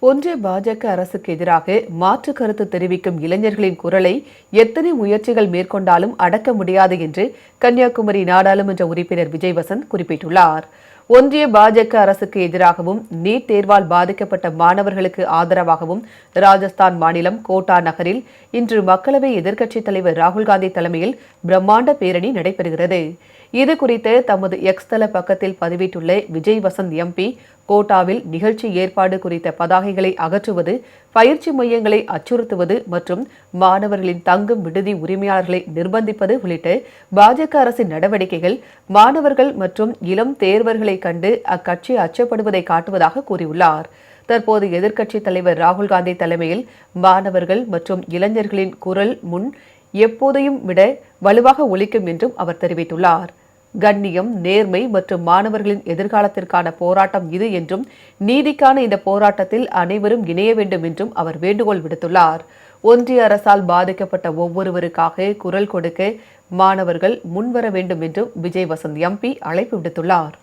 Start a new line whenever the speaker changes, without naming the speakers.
ஒன்றிய பாஜக அரசுக்கு எதிராக மாற்று கருத்து தெரிவிக்கும் இளைஞர்களின் குரலை எத்தனை முயற்சிகள் மேற்கொண்டாலும் அடக்க முடியாது என்று கன்னியாகுமரி நாடாளுமன்ற உறுப்பினர் விஜய் வசந்த் குறிப்பிட்டுள்ளார். ஒன்றிய பாஜக அரசுக்கு எதிராகவும் நீட் தேர்வால் பாதிக்கப்பட்ட மாணவர்களுக்கு ஆதரவாகவும் ராஜஸ்தான் மாநிலம் கோட்டா நகரில் இன்று மக்களவை எதிர்க்கட்சித் தலைவர் ராகுல்காந்தி தலைமையில் பிரம்மாண்ட பேரணி நடைபெறுகிறது. இதுகுறித்து தமது எக்ஸ் தள பக்கத்தில் பதிவிட்டுள்ள விஜய் வசந்த் எம்பி, கோட்டாவில் நிகழ்ச்சி ஏற்பாடு குறித்த பதாகைகளை அகற்றுவது, பயிற்சி மையங்களை அச்சுறுத்துவது மற்றும் மாணவர்களின் தங்கும் விடுதி உரிமையாளர்களை நிர்பந்திப்பது உள்ளிட்ட பாஜக அரசின் நடவடிக்கைகள் மாணவர்கள் மற்றும் இளம் தேர்வர்களை கண்டு அக்கட்சி அச்சப்படுவதை காட்டுவதாக கூறியுள்ளார். தற்போது எதிர்க்கட்சித் தலைவர் ராகுல்காந்தி தலைமையில் மாணவர்கள் மற்றும் இளைஞர்களின் குரல் முன் எப்போதையும் விட வலுவாக ஒலிக்கும் என்றும் அவர் தெரிவித்துள்ளார். கண்ணியம், நேர்மை மற்றும் மாணவர்களின் எதிர்காலத்திற்கான போராட்டம் இது என்றும், நீதிக்கான இந்த போராட்டத்தில் அனைவரும் இணைய வேண்டும் என்றும் அவர் வேண்டுகோள் விடுத்துள்ளார். ஒன்றிய அரசால் பாதிக்கப்பட்ட ஒவ்வொருவருக்காக குரல் கொடுக்க மாணவர்கள் முன்வர வேண்டும் என்றும் விஜய் வசந்த் எம்பி அழைப்பு விடுத்துள்ளார்.